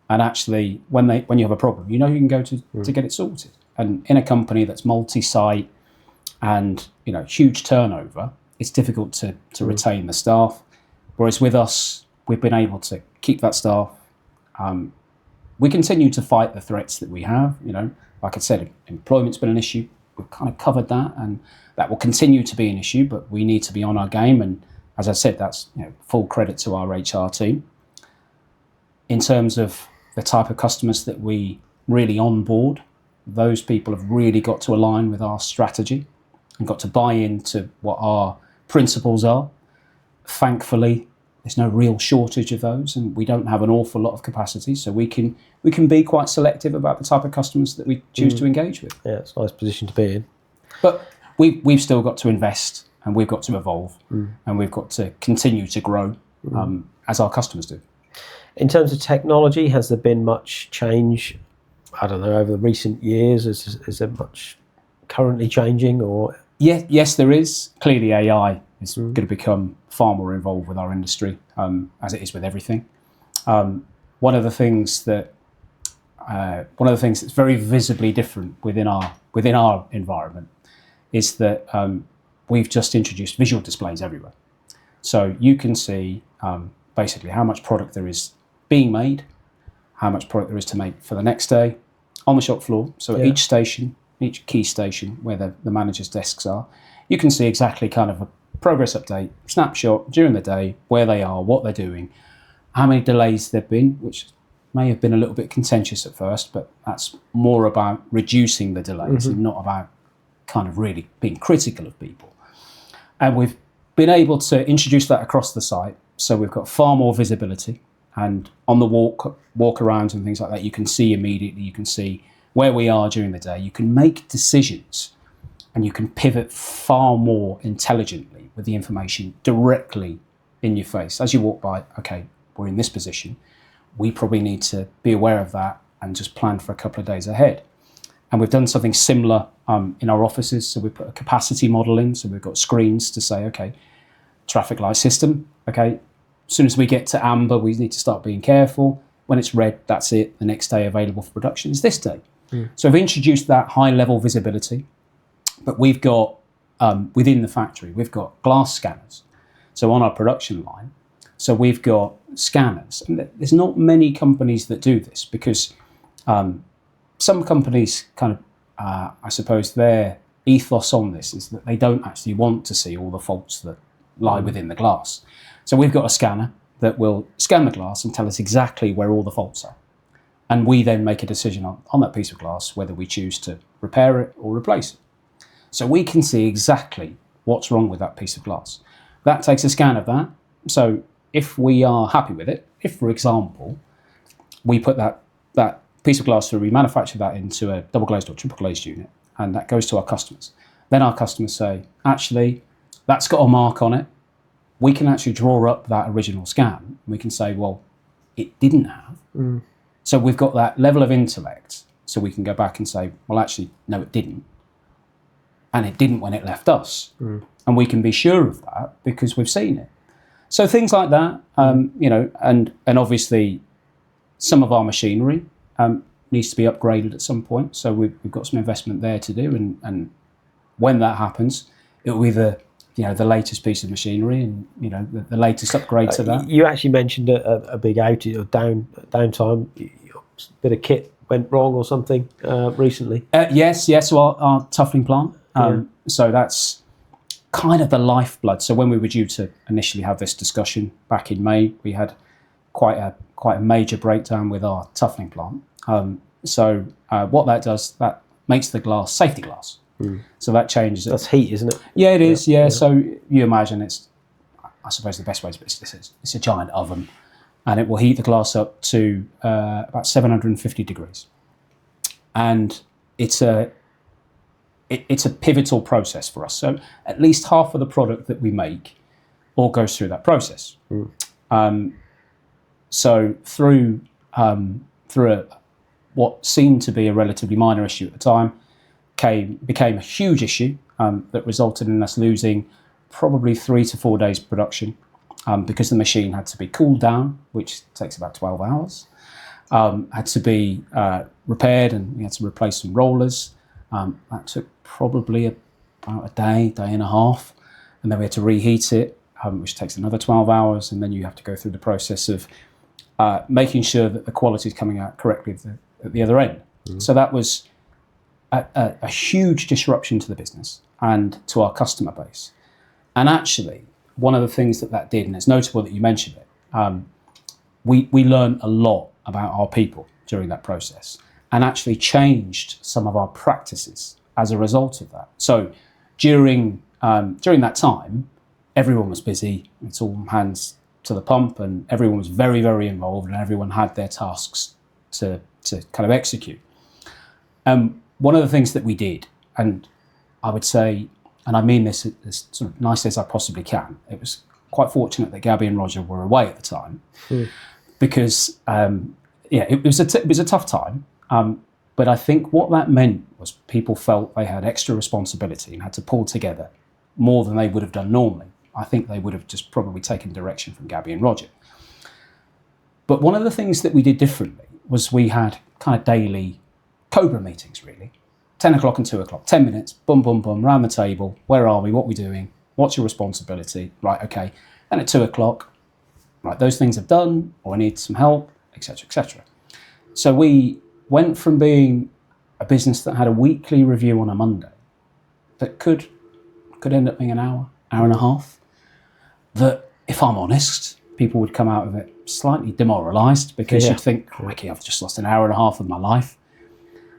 And actually, when you have a problem, you can go to get it sorted. And in a company that's multi-site and huge turnover, it's difficult to retain the staff. Whereas with us, we've been able to keep that staff. We continue to fight the threats that we have. Like I said, employment's been an issue. We've kind of covered that, and that will continue to be an issue. But we need to be on our game. And as I said, that's full credit to our HR team. in terms of the type of customers that we really onboard, those people have really got to align with our strategy and got to buy into what our principles are. Thankfully, there's no real shortage of those, and we don't have an awful lot of capacity, so we can be quite selective about the type of customers that we choose to engage with. Yeah, it's a nice position to be in. But we've still got to invest, and we've got to evolve, and we've got to continue to grow as our customers do. In terms of technology, has there been much change, I don't know, over the recent years? Is there much currently changing? Or Yes, there is. Clearly, AI is going to become far more involved with our industry, as it is with everything. One of the things that's very visibly different within our environment is that we've just introduced visual displays everywhere. So you can see basically how much product there is being made, how much product there is to make for the next day on the shop floor. So at each station, each key station where the manager's desks are, you can see exactly kind of a progress update, snapshot during the day, where they are, what they're doing, how many delays there've been, which may have been a little bit contentious at first, but that's more about reducing the delays and not about kind of really being critical of people. And we've been able to introduce that across the site, so we've got far more visibility, and on the walk around and things like that, you can see immediately, you can see where we are during the day, you can make decisions, and you can pivot far more intelligently with the information directly in your face. As you walk by, okay, we're in this position, we probably need to be aware of that and just plan for a couple of days ahead. And we've done something similar in our offices. So we put a capacity model in. So we've got screens to say, okay, traffic light system, okay, as soon as we get to amber, we need to start being careful. When it's red, that's it. The next day available for production is this day. So we've introduced that high level visibility, but we've got, within the factory, we've got glass scanners. So on our production line, so we've got scanners. And there's not many companies that do this because some companies kind of, I suppose their ethos on this is that they don't actually want to see all the faults that lie within the glass. So we've got a scanner that will scan the glass and tell us exactly where all the faults are. And we then make a decision on that piece of glass whether we choose to repair it or replace it. So we can see exactly what's wrong with that piece of glass. That takes a scan of that. So if we are happy with it, if, for example, we put that piece of glass through, we manufacture that into a double glazed or triple glazed unit, and that goes to our customers. Then our customers say, actually, that's got a mark on it. We can actually draw up that original scan. We can say, well, it didn't have. So we've got that level of intellect, so we can go back and say, well, actually, no, it didn't. And it didn't when it left us. And we can be sure of that because we've seen it. So things like that, you know, and obviously some of our machinery needs to be upgraded at some point. So we've got some investment there to do. And when that happens, it will be the latest piece of machinery and, you know, the latest upgrade to that. You actually mentioned a big outage or downtime. A bit of kit went wrong or something recently. Yes. So our toughening plant. So that's kind of the lifeblood. So when we were due to initially have this discussion back in May, we had quite a major breakdown with our toughening plant. So what that does, that makes the glass safety glass. So that changes it. That's heat, isn't it? Yeah, it is. Yeah. So you imagine it's, I suppose the best way to put it is it's a giant oven, and it will heat the glass up to about 750 degrees, and it's a pivotal process for us. So at least half of the product that we make all goes through that process. So through what seemed to be a relatively minor issue at the time, became a huge issue that resulted in us losing probably 3 to 4 days production because the machine had to be cooled down, which takes about 12 hours, had to be repaired, and we had to replace some rollers. That took probably about a day and a half, and then we had to reheat it, which takes another 12 hours, and then you have to go through the process of making sure that the quality is coming out correctly at the other end. So that was a huge disruption to the business and to our customer base. And actually, one of the things that did, and it's notable that you mentioned it, we learned a lot about our people during that process, and actually changed some of our practices as a result of that. So during that time, everyone was busy. It's all hands to the pump, and everyone was very, very involved, and everyone had their tasks to kind of execute. One of the things that we did, and I would say, and I mean this as sort of nicely as I possibly can, it was quite fortunate that Gabby and Roger were away at the time, because it was a tough time. But I think what that meant was people felt they had extra responsibility and had to pull together more than they would have done normally. I think they would have just probably taken direction from Gabby and Roger. But one of the things that we did differently was we had kind of daily Cobra meetings, really. 10 o'clock and 2 o'clock, 10 minutes, boom, boom, boom, round the table. Where are we? What are we doing? What's your responsibility? Right, okay. And at 2 o'clock, right, those things have done, or I need some help, etc., etc. So we went from being a business that had a weekly review on a Monday that could end up being an hour and a half, that, if I'm honest, people would come out of it slightly demoralised, because you'd think, crikey, I've just lost an hour and a half of my life.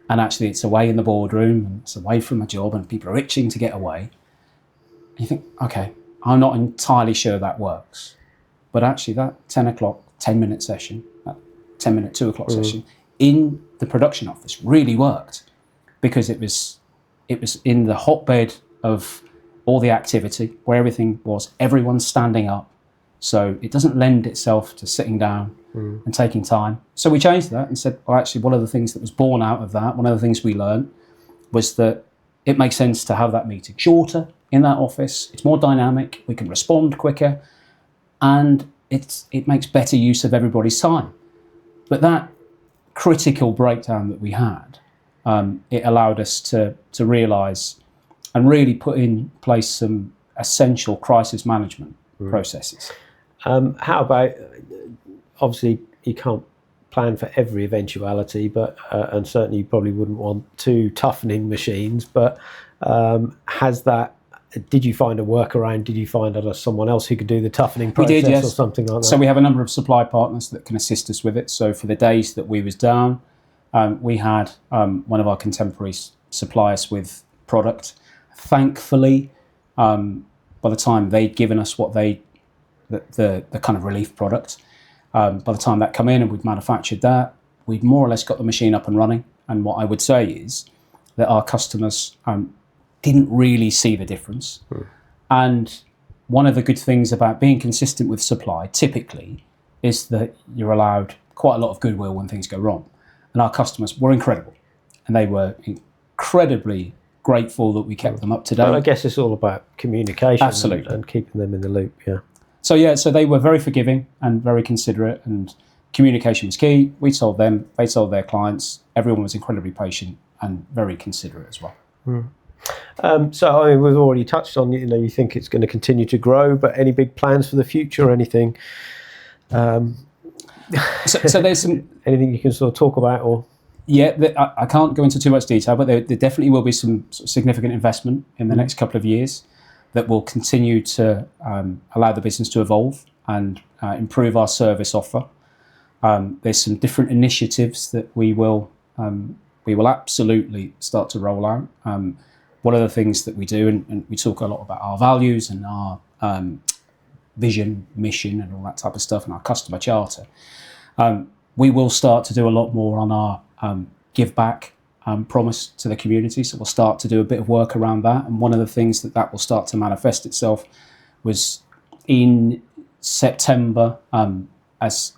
And actually it's away in the boardroom, and it's away from a job, and people are itching to get away. And you think, okay, I'm not entirely sure that works. But actually that 10 o'clock, 10-minute session, that 10-minute 2 o'clock session in the production office really worked, because it was in the hotbed of all the activity, where everything was, everyone's standing up. So it doesn't lend itself to sitting down and taking time. So we changed that and said, well, actually, one of the things that was born out of that, one of the things we learned, was that it makes sense to have that meeting shorter in that office. It's more dynamic. We can respond quicker, and it makes better use of everybody's time. But that critical breakdown that we had, it allowed us to realise and really put in place some essential crisis management processes. How about, obviously you can't plan for every eventuality, but and certainly you probably wouldn't want two toughening machines, but did you find a workaround? Did you find someone else who could do the toughening process? We did, yes. Or something like that? So we have a number of supply partners that can assist us with it. So for the days that we was down, we had one of our contemporary suppliers with product. Thankfully, by the time they'd given us the kind of relief product, by the time that come in and we'd manufactured that, we'd more or less got the machine up and running. And what I would say is that our customers didn't really see the difference. And one of the good things about being consistent with supply, typically, is that you're allowed quite a lot of goodwill when things go wrong. And our customers were incredible. And they were incredibly grateful that we kept them up to date. Well, I guess it's all about communication. Absolutely. And keeping them in the loop, yeah. So they were very forgiving and very considerate, and communication was key. We told them, they told their clients. Everyone was incredibly patient and very considerate as well. So I mean, we've already touched on, you think it's going to continue to grow, but any big plans for the future or anything? So there's some... Anything you can sort of talk about? Or I can't go into too much detail, but there definitely will be some sort of significant investment in the next couple of years that will continue to allow the business to evolve and improve our service offer. There's some different initiatives that we will absolutely start to roll out. One of the things that we do, and we talk a lot about our values and our vision, mission, and all that type of stuff, and our customer charter. We will start to do a lot more on our give back promise to the community. So we'll start to do a bit of work around that. And one of the things that will start to manifest itself was in September, as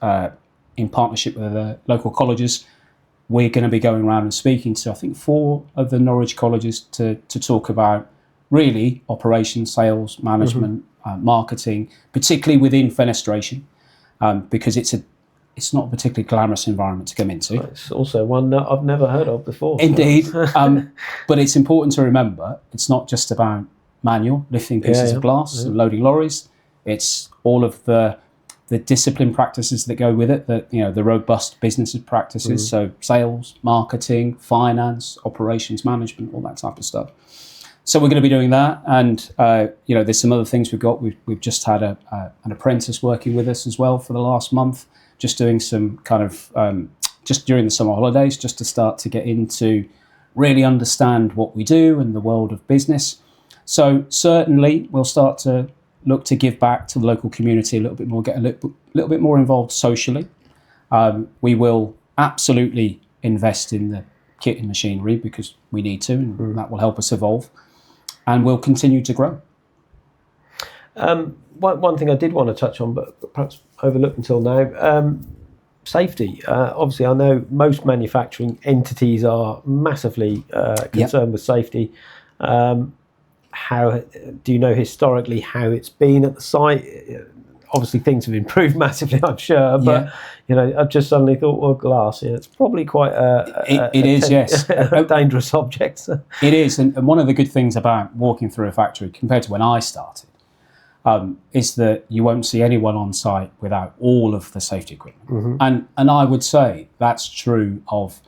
in partnership with the local colleges, we're going to be going around and speaking to, I think, 4 of the Norwich colleges to talk about really operations, sales, management, marketing, particularly within fenestration, because it's not a particularly glamorous environment to come into. It's also one that I've never heard of before. Indeed. But it's important to remember, it's not just about manual, lifting pieces of glass and loading lorries. It's all of the discipline practices that go with it, the robust business practices, so sales, marketing, finance, operations management, all that type of stuff. So we're going to be doing that, and there's some other things we've got. We've just had an apprentice working with us as well for the last month, just doing some kind of just during the summer holidays, just to start to get into really understand what we do and the world of business. So certainly we'll start to look to give back to the local community a little bit more, get a little bit more involved socially. We will absolutely invest in the kit and machinery because we need to, and that will help us evolve, and we'll continue to grow. One thing I did want to touch on, but perhaps overlooked until now, safety. Obviously, I know most manufacturing entities are massively concerned with safety. How do you know historically how it's been at the site? Obviously, things have improved massively, I'm sure. But I've just suddenly thought, well, glass. It's probably quite a dangerous object. It is, and one of the good things about walking through a factory compared to when I started is that you won't see anyone on site without all of the safety equipment. And I would say that's true of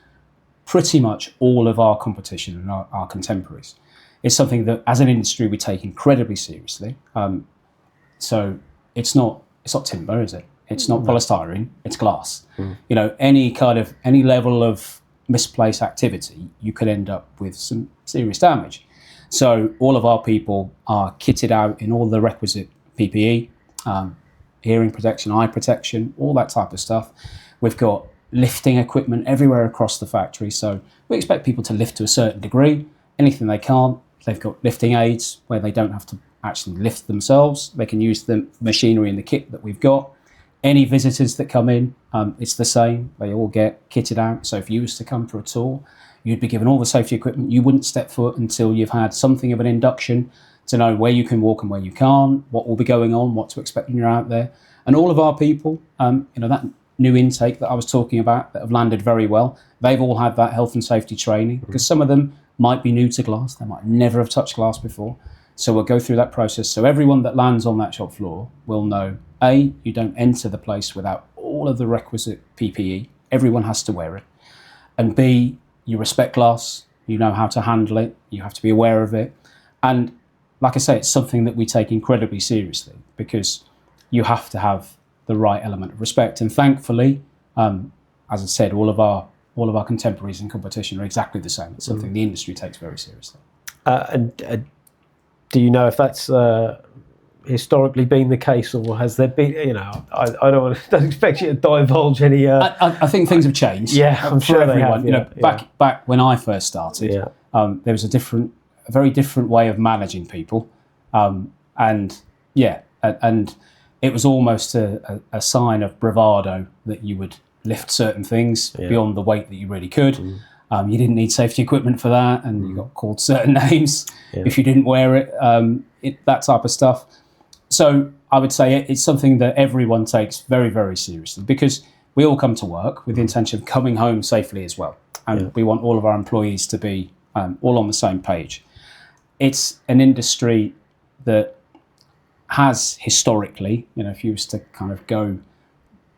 pretty much all of our competition and our contemporaries. It's something that, as an industry, we take incredibly seriously. So it's not timber, is it? It's not polystyrene. It's glass. Any level of misplaced activity, you could end up with some serious damage. So all of our people are kitted out in all the requisite PPE, hearing protection, eye protection, all that type of stuff. We've got lifting equipment everywhere across the factory. So we expect people to lift to a certain degree. Anything they can't, they've got lifting aids where they don't have to actually lift themselves. They can use the machinery and the kit that we've got. Any visitors that come in, it's the same. They all get kitted out. So if you was to come for a tour, you'd be given all the safety equipment. You wouldn't step foot until you've had something of an induction to know where you can walk and where you can't, what will be going on, what to expect when you're out there. And all of our people, that new intake that I was talking about that have landed very well, they've all had that health and safety training, because some of them might be new to glass. They might never have touched glass before. So we'll go through that process. So everyone that lands on that shop floor will know, A, you don't enter the place without all of the requisite PPE. Everyone has to wear it. And B, you respect glass, you know how to handle it, you have to be aware of it. And like I say, it's something that we take incredibly seriously because you have to have the right element of respect. And thankfully, as I said, all of our contemporaries in competition are exactly the same. It's something the industry takes very seriously. Do you know if that's historically been the case, or has there been? I don't expect you to divulge any. I think things have changed. Yeah, I'm sure everyone. They have. Back when I first started, there was a very different way of managing people, and it was almost a sign of bravado that you would lift certain things beyond the weight that you really could. You didn't need safety equipment for that, and you got called certain names if you didn't wear it, that type of stuff. So I would say it's something that everyone takes very, very seriously, because we all come to work with the intention of coming home safely as well. And we want all of our employees to be all on the same page. It's an industry that has historically, if you was to kind of go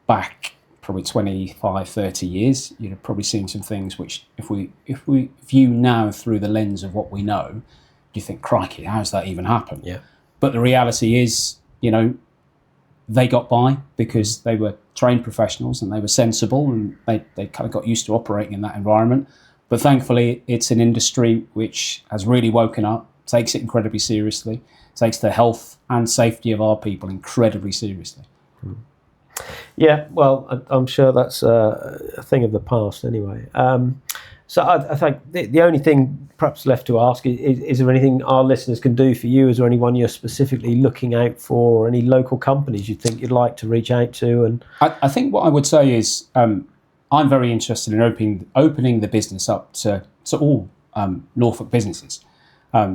back probably 25, 30 years, you'd have probably seen some things which, if we view now through the lens of what we know, you think, crikey, how's that even happened? Yeah. But the reality is, they got by because they were trained professionals and they were sensible, and they kind of got used to operating in that environment. But thankfully, it's an industry which has really woken up, takes it incredibly seriously, takes the health and safety of our people incredibly seriously. Yeah, well, I'm sure that's a thing of the past anyway. So I think the only thing perhaps left to ask is there anything our listeners can do for you? Is there anyone you're specifically looking out for, or any local companies you think you'd like to reach out to? And I think what I would say is I'm very interested in opening the business up to all Norfolk businesses,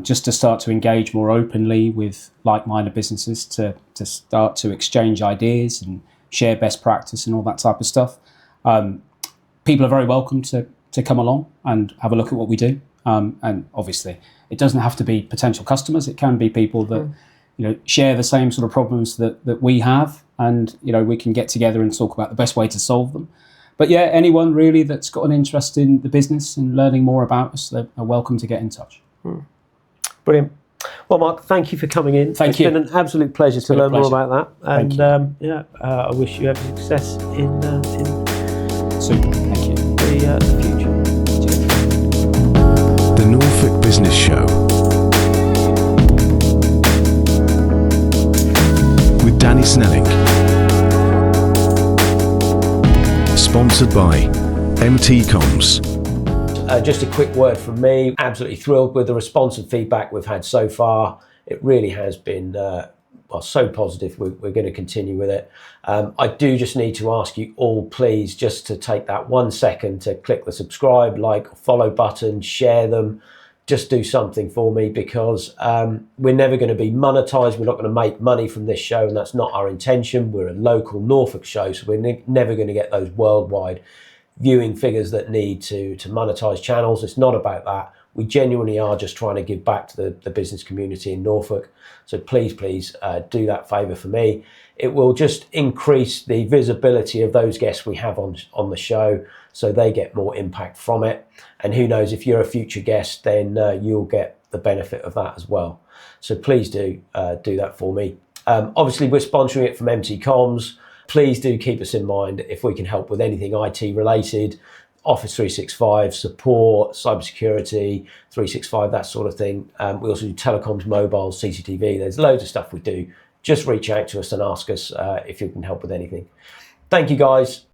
just to start to engage more openly with like-minded businesses, to start to exchange ideas and share best practice and all that type of stuff. People are very welcome to come along and have a look at what we do. And obviously, it doesn't have to be potential customers. It can be people that share the same sort of problems that we have, and we can get together and talk about the best way to solve them. But yeah, anyone really that's got an interest in the business and learning more about us, they're welcome to get in touch. Brilliant. Well, Mark, thank you for coming in. Thank you. It's been an absolute pleasure to been a learn more pleasure. about that. And I wish you every success in Super. Thank you. the future. The Norfolk Business Show with Danny Snelling. Sponsored by MT Comms. Just a quick word from me. Absolutely thrilled with the response and feedback we've had so far. It really has been so positive. We're going to continue with it. I do just need to ask you all, please, just to take that 1 second to click the subscribe, like, follow button, share them. Just do something for me, because we're never going to be monetized. We're not going to make money from this show, and that's not our intention. We're a local Norfolk show, so we're never going to get those worldwide viewing figures that need to monetize channels. It's not about that. We genuinely are just trying to give back to the business community in Norfolk. So please do that favor for me. It will just increase the visibility of those guests we have on the show, so they get more impact from it. And who knows, if you're a future guest, then you'll get the benefit of that as well. So please do that for me. Obviously, we're sponsoring it from MT Comms. Please do keep us in mind if we can help with anything IT related, Office 365, support, cybersecurity, 365, that sort of thing. We also do telecoms, mobile, CCTV. There's loads of stuff we do. Just reach out to us and ask us if you can help with anything. Thank you, guys.